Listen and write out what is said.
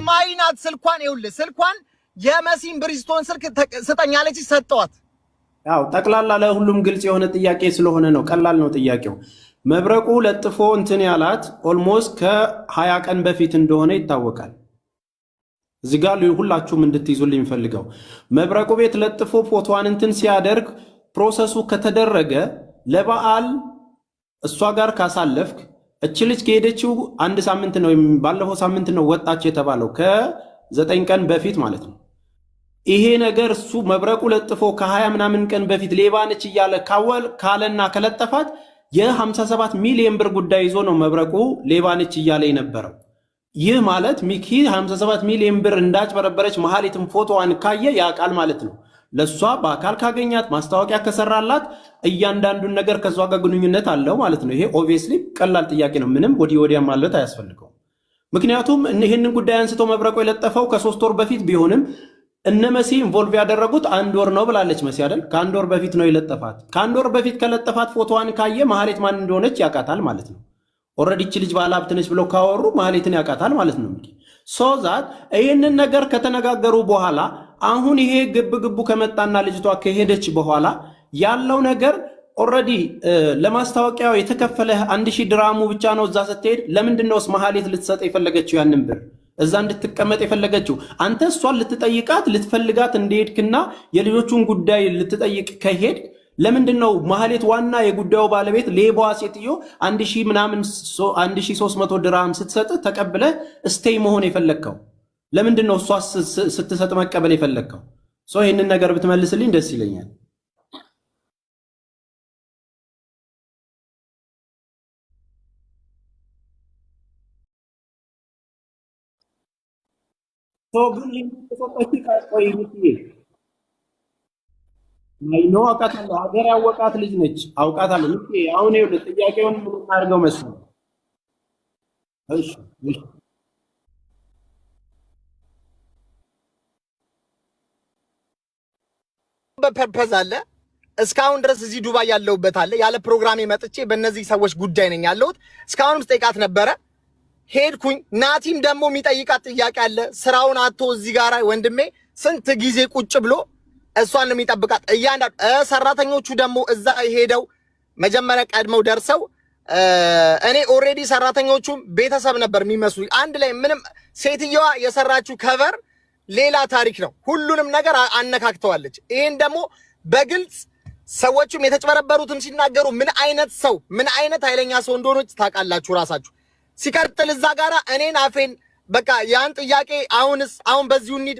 ማይናት ስልኳን ይኸውልህ ስልኳን የመሲን ብሪስቶን ስልክ ስጠኛለች ሰጠዋት። ያው ጠቅላላ ለሁሉም ግልጽ የሆነ ጥያቄ ስለሆነ ነው። ቀላል ነው ጥያቄው። መብረቁ ለጥፎ እንትን ያላት ኦልሞስት ከ20 ቀን በፊት እንደሆነ ይታወቃል። እዚህ ጋር ሁላችሁም እንድትይዙልኝ ፈልገው መብረቁ ቤት ለጥፎ ፎቶዋን እንትን ሲያደርግ ፕሮሰሱ ከተደረገ ለበዓል እሷ ጋር ካሳለፍክ እቺ ልጅ ከሄደችው አንድ ሳምንት ነው፣ ባለፈው ሳምንት ነው ወጣች የተባለው ከ9 ቀን በፊት ማለት ነው። ይሄ ነገር እሱ መብረቁ ለጥፎ ከ20 ምናምን ቀን በፊት ሌባ ነች እያለ ካለና ከለጠፋት የ57 ሚሊዮን ብር ጉዳይ ይዞ ነው መብረቁ ሌባ ነች እያለ የነበረው። ይህ ማለት ሚኪ 57 ሚሊዮን ብር እንዳጭበረበረች መሐሌትም ፎቶዋን ካየ ያውቃል ማለት ነው። ለሷ በአካል ካገኛት ማስታወቂያ ከሰራላት እያንዳንዱን ነገር ከሷ ጋር ግንኙነት አለው ማለት ነው። ይሄ ኦብቪየስሊ ቀላል ጥያቄ ነው። ምንም ወዲያ ማለት አያስፈልገው። ምክንያቱም ይሄንን ጉዳይ አንስቶ መብረቁ የለጠፈው ከ3 ወር በፊት ቢሆንም እነ መሲ ኢንቮልቭ ያደረጉት 1 ወር ነው ብላለች መሲ አይደል? ከ1 ወር በፊት ነው የለጠፋት። ከ1 ወር በፊት ከለጠፋት ፎቶዋን ካየ መሐሌት ማን እንደሆነች ያውቃታል ማለት ነው። ኦልሬዲ እቺ ልጅ ባለ ሀብት ነች ብለው ካወሩ መሐሌትን ያውቃታል ማለት ነው። ሶዛት ይህንን ነገር ከተነጋገሩ በኋላ አሁን ይሄ ግብግቡ ከመጣና ልጅቷ ከሄደች በኋላ ያለው ነገር ኦልሬዲ ለማስታወቂያው የተከፈለ 1000 ድራሙ ብቻ ነው። እዛ ስትሄድ ለምንድነውስ መሐሌት ልትሰጥ የፈለገችው ያንን ብር እዛ እንድትቀመጥ የፈለገችው? አንተ እሷን ልትጠይቃት ልትፈልጋት እንደሄድክና የልጆቹን ጉዳይ ልትጠይቅ ከሄድ ለምንድነው መሐሌት ዋና የጉዳዩ ባለቤት ሌባዋ ሴትዮ 1000 ምናምን 1300 ድራም ስትሰጥ ተቀብለ ስቴይ መሆን የፈለግከው? ለምንድነው እሷ ስትሰጥ መቀበል የፈለግከው? ይህንን ነገር ብትመልስልኝ ደስ ይለኛል። ማይኖ አውቃታለሁ። ሀገር ያወቃት ልጅ ነች፣ አውቃታለሁ። አሁን ይኸውልህ ጥያቄውን ምን እናድርገው መሰለህ? እሺ በፐርፐዝ አለ እስካሁን ድረስ እዚህ ዱባይ ያለውበት አለ። ያለ ፕሮግራሜ መጥቼ በእነዚህ ሰዎች ጉዳይ ነኝ ያለሁት። እስካሁንም ስጠይቃት ነበረ ሄድኩኝ። ናቲም ደግሞ የሚጠይቃት ጥያቄ አለ። ስራውን አቶ እዚህ ጋር ወንድሜ ስንት ጊዜ ቁጭ ብሎ እሷን ነው የሚጠብቃት። እያንዳንዱ ሰራተኞቹ ደግሞ እዛ ሄደው መጀመሪያ ቀድመው ደርሰው እኔ ኦልሬዲ ሰራተኞቹም ቤተሰብ ነበር የሚመስሉ አንድ ላይ ምንም ሴትየዋ የሰራችው ከቨር ሌላ ታሪክ ነው። ሁሉንም ነገር አነካክተዋለች። ይሄን ደግሞ በግልጽ ሰዎቹም የተጨበረበሩትም ሲናገሩ ምን አይነት ሰው ምን አይነት ኃይለኛ ሰው እንደሆነች ታውቃላችሁ ራሳችሁ። ሲቀጥል እዛ ጋራ እኔን አፌን በቃ ያን ጥያቄ አሁን በዚሁ እንሂድ